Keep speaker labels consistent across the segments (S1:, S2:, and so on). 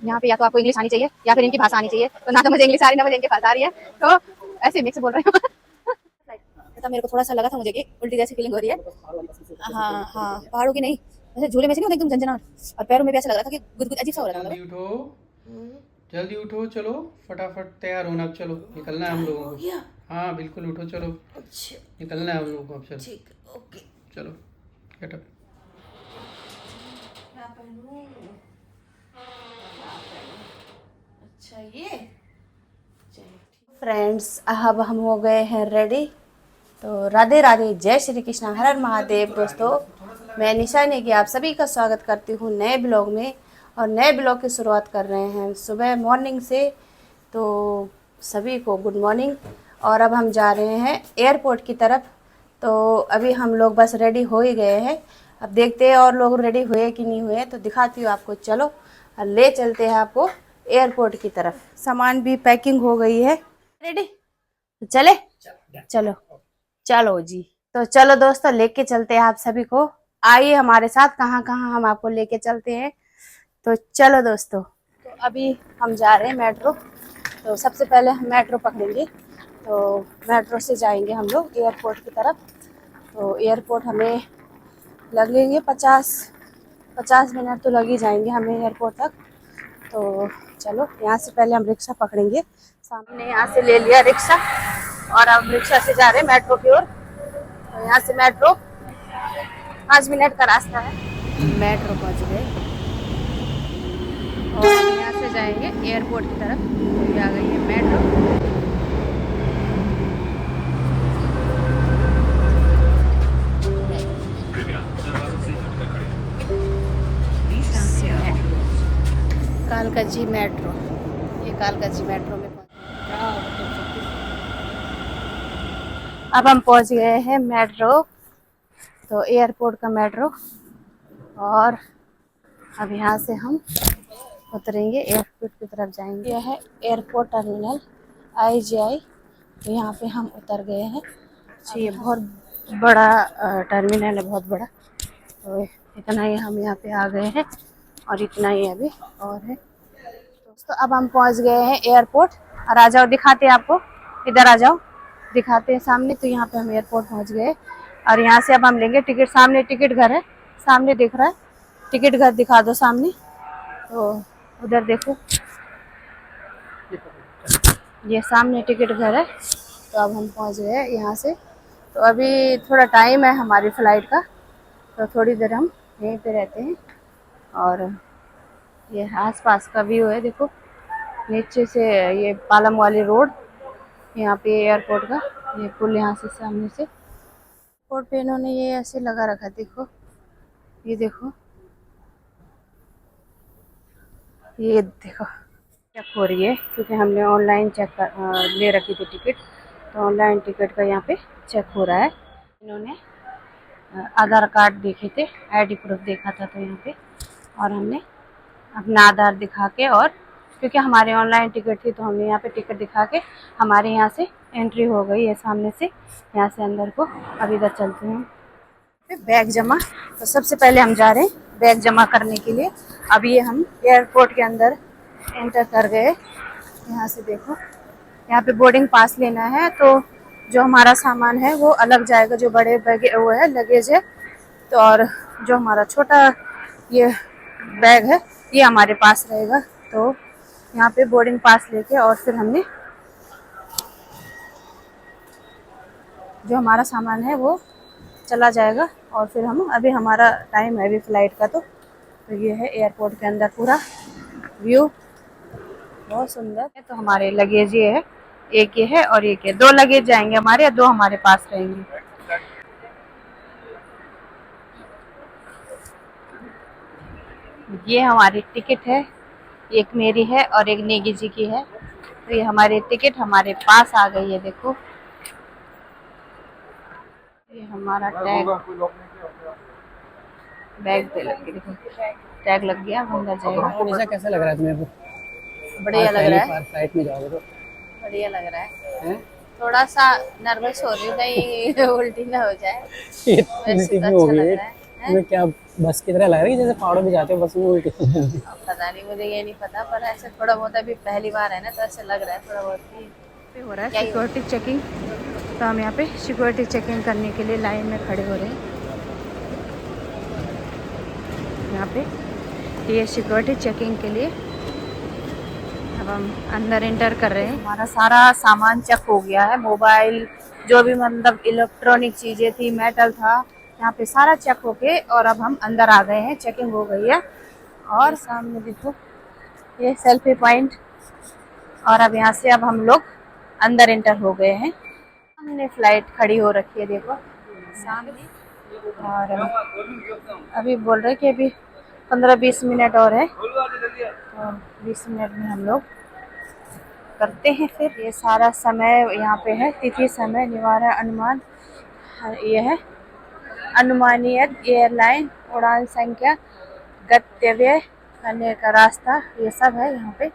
S1: यहाँ पे या तो आपको इंग्लिश आनी चाहिए या फिर इनकी भाषा आनी चाहिए, तो ना तो मुझे इंग्लिश आ रही ना मुझे इनकी भाषा आ रही है, तो ऐसे मिक्स बोल रहे हो। तो मेरे को थोड़ा सा लगा था मुझे कि उल्टी जैसी फीलिंग हो रही है। हाँ हाँ, पहाड़ों की नहीं, जैसे झूले में से नहीं एकदम झंझनाहट, और पैरों में भी ऐसा लग रहा था कि गुदगुद अजीब सा हो रहा था
S2: जल्दी
S1: मतलब।
S2: उठो, जल्दी उठो, चलो फटाफट तैयार होना, अब चलो निकलना है हम लोगों को। हाँ बिल्कुल उठो, चलो निकलना है हम लोगों को अब, चलो
S1: ठीक, ओके।
S2: चलो गेटअप।
S1: क्या पहनूं? अच्छा ये, चलो फ्रेंड्स अब हम हो गए हैं रेडी। तो राधे राधे, जय श्री कृष्णा, हर हर महादेव। दोस्तों मैं निशा नेगी आप सभी का स्वागत करती हूँ नए ब्लॉग में। और नए ब्लॉग की शुरुआत कर रहे हैं सुबह मॉर्निंग से, तो सभी को गुड मॉर्निंग। और अब हम जा रहे हैं एयरपोर्ट की तरफ। तो अभी हम लोग बस रेडी हो ही गए हैं, अब देखते हैं और लोग रेडी हुए कि नहीं हुए, तो दिखाती हूँ आपको। चलो और ले चलते हैं आपको एयरपोर्ट की तरफ। सामान भी पैकिंग हो गई है, रेडी, तो चले, चलो चलो जी। तो चलो दोस्तों लेके चलते हैं आप सभी को, आइए हमारे साथ कहाँ कहाँ हम आपको लेके चलते हैं। तो चलो दोस्तों, तो अभी हम जा रहे हैं मेट्रो। तो सबसे पहले हम मेट्रो पकड़ेंगे, तो मेट्रो से जाएंगे हम लोग एयरपोर्ट की तरफ। तो एयरपोर्ट हमें लगेंगे 50 मिनट तो लग ही जाएंगे हमें एयरपोर्ट तक। तो चलो यहाँ से पहले हम रिक्शा पकड़ेंगे, सामने यहाँ से ले लिया रिक्शा और अब रिक्शा से जा रहे हैं मेट्रो की ओर। तो यहाँ से मेट्रो 5 मिनट का रास्ता है। मेट्रो पहुँच गए और हम यहाँ से जाएंगे एयरपोर्ट की तरफ। तो ये आ गई है मेट्रो। कालकाजी मेट्रो, ये कालकाजी मेट्रो में अब हम पहुंच गए हैं मेट्रो। तो एयरपोर्ट का मेट्रो, और अब यहाँ से हम उतरेंगे एयरपोर्ट की तरफ जाएंगे। यह है एयरपोर्ट टर्मिनल IGI। तो यहाँ पे हम उतर गए हैं। ये बहुत बड़ा टर्मिनल है, बहुत बड़ा। तो इतना ही हम यहाँ पे आ गए हैं और इतना ही अभी और है। दोस्तों अब हम पहुँच गए हैं एयरपोर्ट, और आ जाओ दिखाते हैं आपको, इधर आ जाओ दिखाते हैं सामने। तो यहाँ पे हम एयरपोर्ट पहुँच गए और यहाँ से अब हम लेंगे टिकट। सामने टिकट घर है, सामने दिख रहा है टिकट घर, दिखा दो सामने। तो उधर देखो, ये सामने टिकट घर है। तो अब हम पहुँच गए यहाँ से। तो अभी थोड़ा टाइम है हमारी फ़्लाइट का, तो थोड़ी देर हम यहीं पे रहते हैं। और ये आसपास का व्यू है, देखो नीचे से ये पालम वाली रोड, यहाँ पे एयरपोर्ट का ये पुल, यहाँ से सामने से एयरपोर्ट पे इन्होंने ये ऐसे लगा रखा, देखो ये देखो, ये देखो चेक हो रही है क्योंकि हमने ऑनलाइन ले रखी थी टिकट। तो ऑनलाइन टिकट का यहाँ पे चेक हो रहा है। इन्होंने आधार कार्ड देखे थे, ID प्रूफ देखा था, तो यहाँ पे और हमने अपना आधार दिखा के, और क्योंकि हमारे ऑनलाइन टिकट थी तो हमने यहाँ पे टिकट दिखा के हमारे यहाँ से एंट्री हो गई है सामने से, यहाँ से अंदर को। अब इधर चलते हैं बैग जमा। तो सबसे पहले हम जा रहे हैं बैग जमा करने के लिए। अब ये हम एयरपोर्ट के अंदर एंटर कर गए। यहाँ से देखो, यहाँ पे बोर्डिंग पास लेना है, तो जो हमारा सामान है वो अलग जाएगा, जो बड़े बैग वो है लगेज है। तो और जो हमारा छोटा ये बैग है ये हमारे पास रहेगा। तो यहाँ पे बोर्डिंग पास लेके और फिर हमने जो हमारा सामान है वो चला जाएगा। और फिर हम अभी हमारा टाइम है अभी फ़्लाइट का। तो ये है एयरपोर्ट के अंदर पूरा व्यू, बहुत सुंदर है। तो हमारे लगेज ये है, एक ये है और एक है, 2 लगेज जाएंगे हमारे, 2 हमारे पास रहेंगे। ये हमारी टिकट है, एक मेरी है और एक नेगी जी की है। तो ये हमारी टिकट हमारे पास आ गई है, देखो ये हमारा टैग बैग पे लग गया, देखो टैग लग गया, अंदर जाएगा।
S2: कैसा लग रहा है तुम्हें?
S1: बढ़िया लग रहा है,
S2: फ्लाइट में जाओगे तो
S1: बढ़िया लग रहा है। थोड़ा सा नर्वस हो रही हूँ, कहीं उल्टी ना हो जाए, वैसे तो अच्छा लग रहा है।
S3: हमें क्या बस की तरह लग रही है जैसे पहाड़ों में जाते हो बस में उल्टी।
S1: अब पता नहीं, मुझे ये नहीं पता, पर ऐसे थोड़ा बहुत अभी पहली बार है ना, तो ऐसे लग रहा है थोड़ा बहुत ही हो रहा है सिक्योरिटी चेकिंग। तो हम यहाँ पे सिक्योरिटी चेकिंग करने के लिए लाइन में खड़े हो रहे हैं। यहाँ पे ये सिक्योरिटी चेकिंग के लिए अब हम अंदर एंटर कर रहे हैं। हमारा सारा सामान चेक हो गया है, मोबाइल जो भी मतलब इलेक्ट्रॉनिक चीज़ें थी, मेटल था, यहाँ पे सारा चेक होके और अब हम अंदर आ गए हैं, चेकिंग हो गई है। और सामने देखो ये सेल्फी पॉइंट, और अब यहाँ से अब हम लोग अंदर एंटर हो गए हैं। हमने फ्लाइट खड़ी हो रखी है देखो सामने, और अभी बोल रहे कि अभी 15-20 मिनट और है, और 20 मिनट में हम लोग करते हैं। फिर ये सारा समय यहाँ पे है, तिथि समय निवारण अनुमान, ये है अनुमानित एयरलाइन उड़ान संख्या, गंतव्य करने का रास्ता, ये सब है यहाँ पे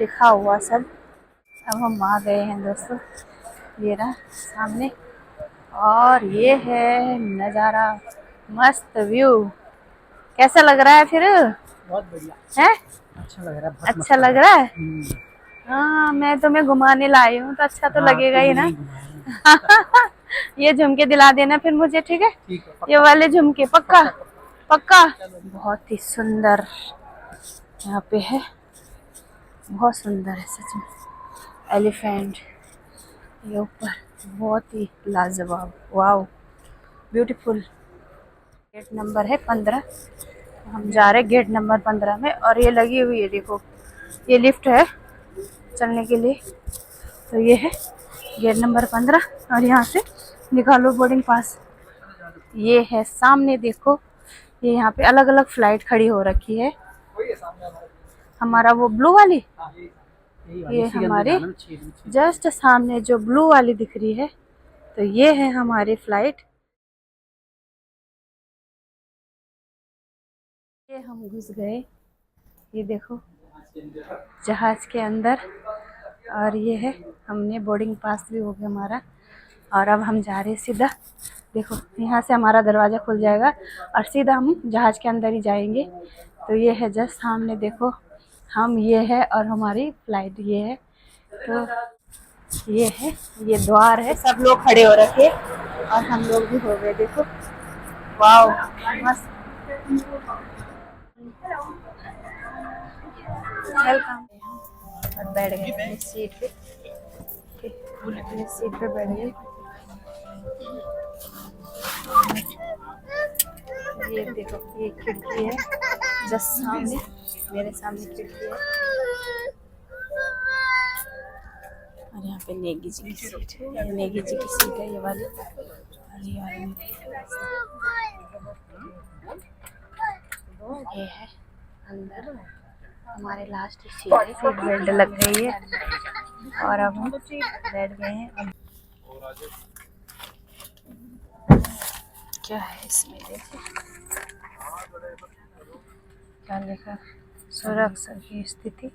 S1: लिखा हुआ सब। अब हम आ गए हैं दोस्तों, ये रहा सामने, और ये है नज़ारा, मस्त व्यू। कैसा लग रहा है फिर?
S3: बहुत बढ़िया
S1: है,
S3: अच्छा लग रहा है, बहुत
S1: अच्छा लग रहा है।
S3: मस्त।
S1: हाँ, मैं तुम्हें घुमाने लाई हूँ तो अच्छा तो
S3: हाँ,
S1: लगेगा ही
S3: तो
S1: ना।
S3: यही घुमाएंगे।
S1: ये झुमके दिला देना फिर मुझे, ठीक है?
S3: ठीक है,
S1: ये वाले झुमके पक्का पक्का। बहुत ही सुंदर यहाँ पे है, बहुत सुंदर है सच में। एलिफेंट ये ऊपर, बहुत ही लाजवाब, वाओ ब्यूटीफुल। गेट नंबर है 15, हम जा रहे गेट नंबर 15 में, और ये लगी हुई है देखो, ये लिफ्ट है चलने के लिए। तो ये है गेट नंबर 15, और यहाँ से निकालो बोर्डिंग पास। ये है सामने देखो, ये यहाँ पे अलग अलग फ्लाइट खड़ी हो रखी है। हमारा वो ब्लू वाली, ये हमारे जस्ट सामने जो ब्लू वाली दिख रही है, तो ये है हमारी फ्लाइट। ये हम घुस गए, ये देखो जहाज के अंदर, और ये है हमने बोर्डिंग पास भी हो गया हमारा। और अब हम जा रहे हैं सीधा, देखो यहाँ से हमारा दरवाज़ा खुल जाएगा और सीधा हम जहाज़ के अंदर ही जाएंगे। तो ये है जस्ट सामने देखो, हम ये है और हमारी फ्लाइट ये है। तो ये है, ये द्वार है, सब लोग खड़े हो रखे और हम लोग भी हो गए देखो, वाओ मस्त। वेलकम। और बैठ गए अपनी सीट पे, अपनी सीट पे बैठ गए। ये देखो ये खिड़की है जस्ट सामने, मेरे सामने खिड़की है, और यहाँ पे नेगी जी की सीट है, ये नेगी जी की सीट है ये वाली। ये है अंदर हमारे लास्ट सीट है, सीट बेल्ट लग गई है और अब हम बैठ गए हैं। क्या है इसमें देखो, क्या लिखा, सुरक्षा की स्थिति।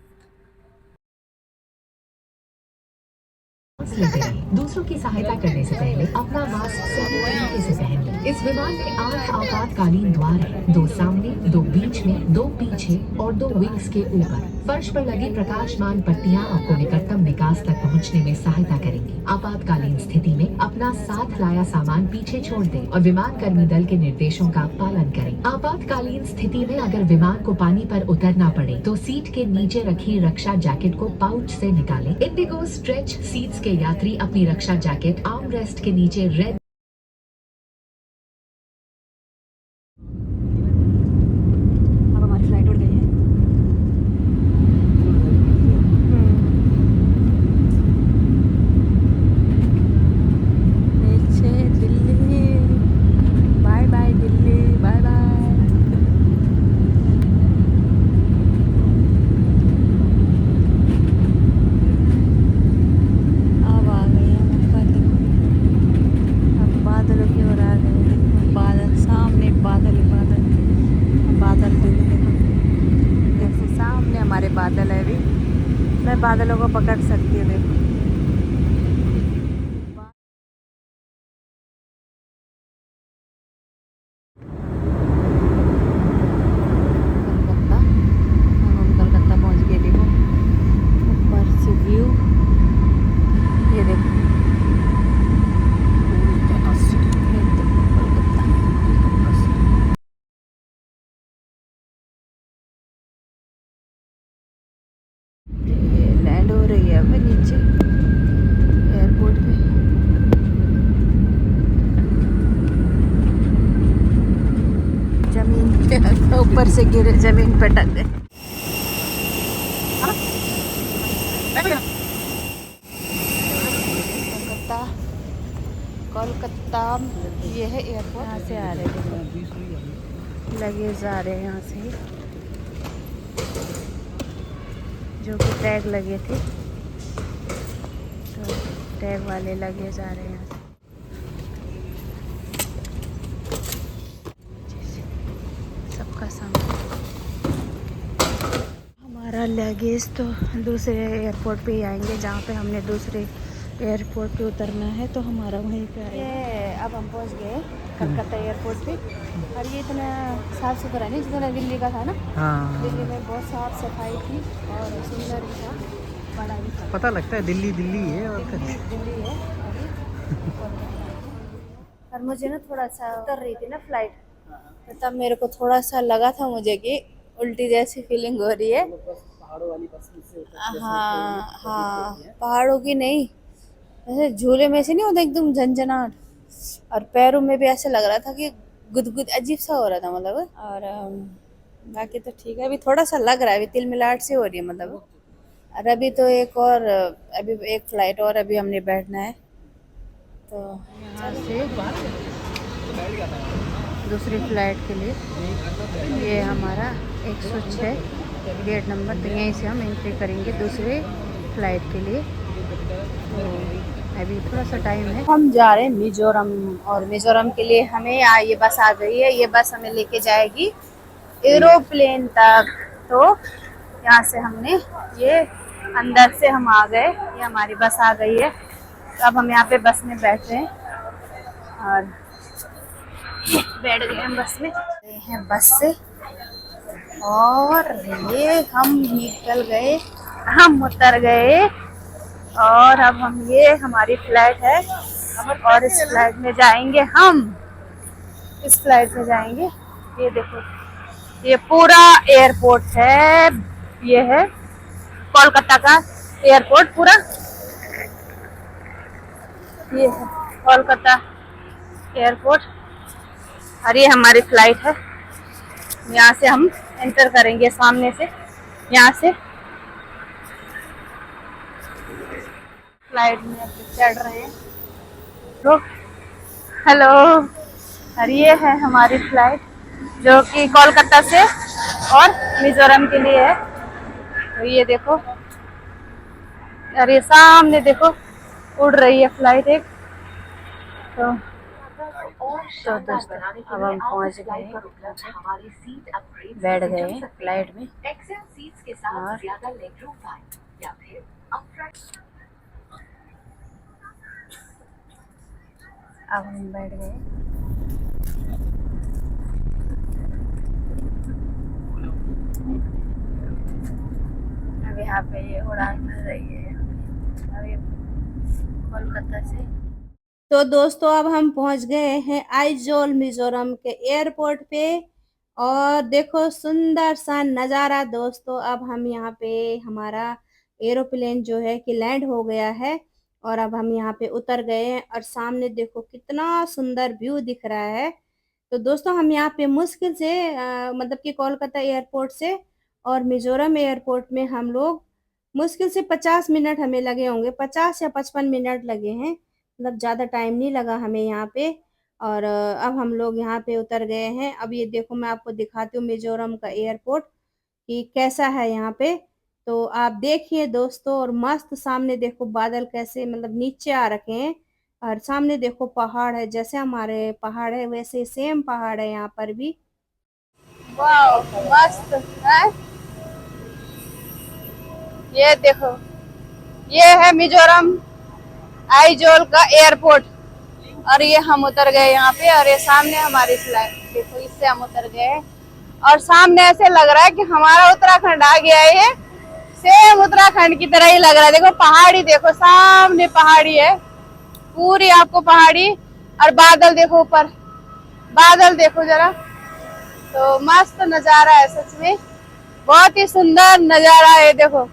S4: दूसरों की सहायता करने से पहले अपना मास्क सही तरीके से पहन लें। इस विमान में 8 आपातकालीन द्वार हैं, 2 सामने, 2 बीच में, 2 पीछे और 2 विंग्स के ऊपर। फर्श पर लगी प्रकाशमान पट्टियां आपको निकटतम विकास तक पहुंचने में सहायता करेंगी। आपातकालीन स्थिति में अपना साथ लाया सामान पीछे छोड़ दें और विमान कर्मी दल के निर्देशों का पालन करें। आपातकालीन स्थिति में अगर विमान को पानी पर उतरना पड़े तो सीट के नीचे रखी रक्षा जैकेट को पाउच से निकालें। इंडिगो स्ट्रेच सीट्स के यात्री अपनी रक्षा जैकेट आर्म रेस्ट के नीचे रेड
S1: बादल है, अभी मैं बादलों को पकड़ सकती हूँ देखो। नीचे एयरपोर्ट पे। जमीन पे ऊपर से गिरे, जमीन पे टक गए। कोलकाता, कोलकाता ये है एयरपोर्ट। यहाँ से आ रहे हैं, लगेज आ रहे हैं यहाँ से, जो कि टैग लगे थे, तो टैग वाले लगेज आ रहे हैं यहाँ से। सबका सामान, हमारा लगेज तो दूसरे एयरपोर्ट पे ही आएंगे, जहाँ पे हमने दूसरे एयरपोर्ट पे उतरना है, तो हमारा वहीं पे आएगा। अब हम पहुँच गए कलकत्ता एयरपोर्ट पे, और ये इतना साफ़ सुथरा नहीं जितना दिल्ली का था ना।
S3: हाँ,
S1: दिल्ली में बहुत साफ सफाई थी और सुंदर भी था, बड़ा भी था।
S3: पता लगता है दिल्ली दिल्ली है और
S1: दिल्ली है और मुझे ना थोड़ा सा उतर रही थी ना फ्लाइट, तो तब मेरे को थोड़ा सा लगा था मुझे कि उल्टी जैसी फीलिंग हो रही है।
S3: पहाड़ों वाली बस से
S1: हाँ हाँ, पहाड़ों की नहीं, जैसे झूले में से नहीं होता एकदम झंझनाहट, और पैरों में भी ऐसे लग रहा था कि गुदगुद अजीब सा हो रहा था मतलब। और बाकी तो ठीक है, अभी थोड़ा सा लग रहा है, अभी तिलमिलाहट सी हो रही है मतलब। और अभी तो अभी एक फ्लाइट और अभी हमने बैठना है, तो यहाँ से दूसरी फ्लाइट के लिए ये हमारा 106 गेट नंबर, तो यहीं से हम एंट्री करेंगे दूसरे फ्लाइट के लिए। तो अभी थोड़ा सा टाइम है। हम जा रहे हैं मिजोरम, और मिजोरम के लिए हमें ये बस आ गई है। ये बस हमें लेके जाएगी एरोप्लेन तक। तो यहाँ से हमने ये अंदर से हम आ गए, ये हमारी बस आ गई है। तो अब हम यहाँ पे बस में बैठ रहे हैं और बैठ गए हम बस में, गए हैं बस से, और ये हम निकल गए, हम उतर गए, और अब हम ये हमारी फ्लाइट है, और इस फ्लाइट में जाएंगे हम, इस फ्लाइट में जाएंगे। ये देखो, ये पूरा एयरपोर्ट है, ये है कोलकाता का एयरपोर्ट पूरा, ये है कोलकाता एयरपोर्ट, और ये हमारी फ्लाइट है। यहाँ से हम एंटर करेंगे सामने से, यहाँ से फ्लाइट में चढ़ रहे हैं। तो हेलो, और ये है हमारी फ्लाइट जो कि कोलकाता से और मिजोरम के लिए है। तो ये देखो, और ये सामने देखो उड़ रही है फ्लाइट एक। तो दोस्तों अब हम पहुंच गए, बैठ गए फ्लाइट में, और अब हम बैठ गए। अब यहाँ पे ये उड़ान भर रही है अभी कोलकाता से। तो दोस्तों अब हम पहुंच गए हैं आइजोल मिजोरम के एयरपोर्ट पे, और देखो सुंदर सा नज़ारा दोस्तों। अब हम यहाँ पे, हमारा एरोप्लेन जो है कि लैंड हो गया है, और अब हम यहाँ पे उतर गए हैं, और सामने देखो कितना सुंदर व्यू दिख रहा है। तो दोस्तों हम यहाँ पे मुश्किल से मतलब कि कोलकाता एयरपोर्ट से और मिजोरम एयरपोर्ट में हम लोग मुश्किल से 50 मिनट हमें लगे होंगे, 50 या 55 मिनट लगे हैं, मतलब ज़्यादा टाइम नहीं लगा हमें यहाँ पे। और अब हम लोग यहाँ पे उतर गए हैं। अब ये देखो, मैं आपको दिखाती हूँ मिजोरम का एयरपोर्ट कि कैसा है यहाँ पे। तो आप देखिए दोस्तों, और मस्त सामने देखो बादल कैसे मतलब नीचे आ रखे हैं, और सामने देखो पहाड़ है, जैसे हमारे पहाड़ है वैसे सेम पहाड़ है यहाँ पर भी। वाह मस्त है। ये देखो, ये है मिजोरम आइजोल का एयरपोर्ट, और ये हम उतर गए यहाँ पे, और ये सामने हमारी फ्लाइट देखो, इससे हम उतर गए, और सामने ऐसे लग रहा है कि हमारा उत्तराखंड आ गया है। ये सेम उत्तराखंड की तरह ही लग रहा है। देखो पहाड़ी, देखो सामने पहाड़ी है पूरी, आपको पहाड़ी, और बादल देखो ऊपर, बादल देखो जरा। तो मस्त नजारा है, सच में बहुत ही सुंदर नजारा है। देखो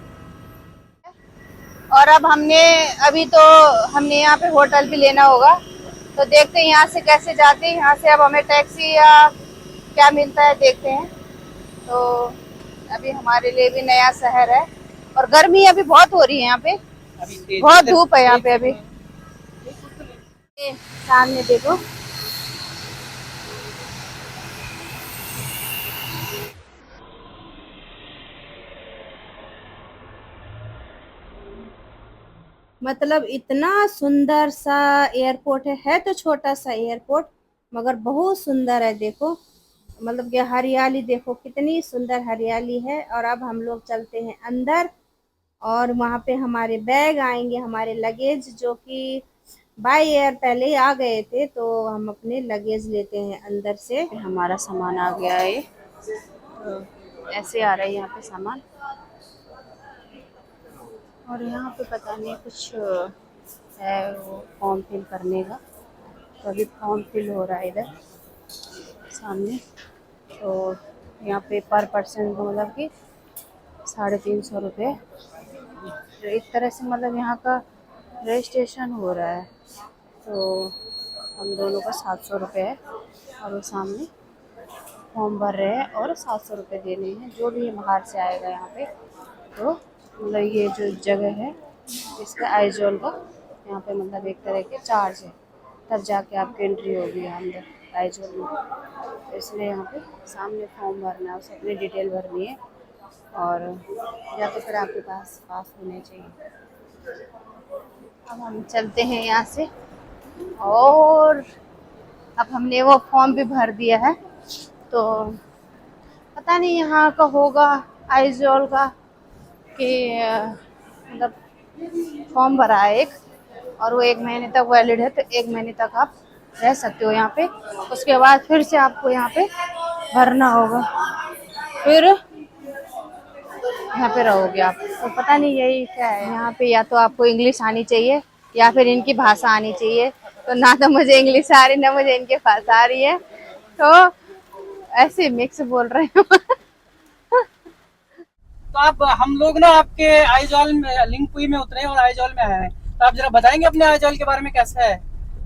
S1: और अब अभी तो हमने यहाँ पे होटल भी लेना होगा, तो देखते हैं यहाँ से कैसे जाते हैं। यहाँ से अब हमें टैक्सी या क्या मिलता है देखते हैं। तो अभी हमारे लिए भी नया शहर है और गर्मी अभी बहुत हो रही है यहाँ पे, बहुत धूप है यहाँ पे अभी। सामने देखो, मतलब इतना सुंदर सा एयरपोर्ट है तो छोटा सा एयरपोर्ट मगर बहुत सुंदर है। देखो मतलब कि हरियाली देखो, कितनी सुंदर हरियाली है। और अब हम लोग चलते हैं अंदर और वहाँ पे हमारे बैग आएंगे, हमारे लगेज, जो कि बाय एयर पहले ही आ गए थे, तो हम अपने लगेज लेते हैं अंदर से। हमारा सामान आ गया है, तो ऐसे आ रहा है यहाँ पे सामान। और यहाँ पे पता नहीं कुछ है वो फॉर्म फिल करने का, तो अभी फॉर्म फिल हो रहा है इधर सामने। तो यहाँ पे पर पर्सन को मतलब कि 350 रुपये, तो एक तरह से मतलब यहाँ का रजिस्ट्रेशन हो रहा है। तो हम दोनों का 700 रुपये है और वो सामने फॉर्म भर रहे हैं और 700 रुपये देने हैं जो भी बाहर से आएगा यहाँ पे। तो मतलब ये जो जगह है इसका आइजोल का यहाँ पे मतलब एक तरह के चार्ज है, तब जाके आपकी एंट्री होगी अंदर आइजोल में। तो इसलिए यहाँ पे सामने फॉर्म भरना है, उसे अपनी डिटेल भरनी है और या तो फिर आपके पास पास होने चाहिए। अब हम चलते हैं यहाँ से और अब हमने वो फॉर्म भी भर दिया है, तो पता नहीं यहाँ का होगा आइजोल का कि मतलब फॉर्म भरा है एक और वो 1 महीने तक वैलिड है, तो 1 महीने तक आप रह सकते हो यहाँ पे। उसके बाद फिर से आपको यहाँ पे भरना होगा, फिर यहाँ पे रहोगे आप। तो पता नहीं यही क्या है यहाँ पे, या तो आपको इंग्लिश आनी चाहिए या फिर इनकी भाषा आनी चाहिए। तो ना तो मुझे इंग्लिश आ रही ना मुझे इनकी भाषा आ रही है, तो ऐसे मिक्स बोल रहे हैं।
S3: तो आप हम लोग ना आपके आइजॉल में लिंगपुई में उतरे और आइजॉल में आए हैं, तो आप जरा बताएंगे अपने आइजॉल के बारे में, कैसा है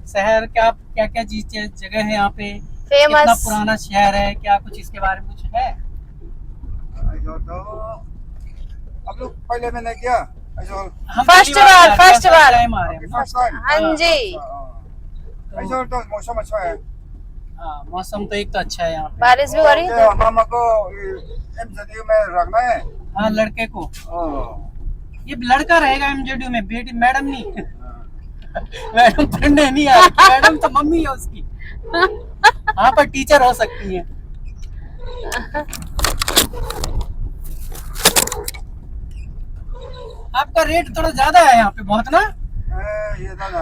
S3: शहर, क्या क्या चीज जगह है यहाँ पे, कितना पुराना शहर है, क्या कुछ इसके बारे में कुछ है?
S5: तो अब लोग पहले मैंने किया
S1: फर्स्ट बार
S3: टाइम आ रहे हैं।
S1: हाँ जी,
S5: तो मौसम अच्छा है।
S3: हाँ, मौसम तो एक तो अच्छा है यहाँ पे।
S1: बारिश भी हो रही है।
S5: मामा को एमजेडयू में रखना है।
S3: हाँ, लड़के को। ये लड़का रहेगा एमजेडयू में, बेटी मैडम नहीं। मैडम पढ़ने नहीं आ रही, मैडम तो मम्मी है उसकी। हाँ, पर टीचर हो सकती है। आपका रेट थोड़ा ज्यादा है यहाँ पे, बहुत ना?
S5: ये था ना।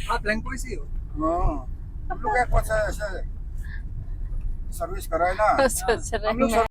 S3: आप लिंगपुई से हो?
S5: हम लोग एक सर्विस कराए ना।
S1: सोच रहे हैं।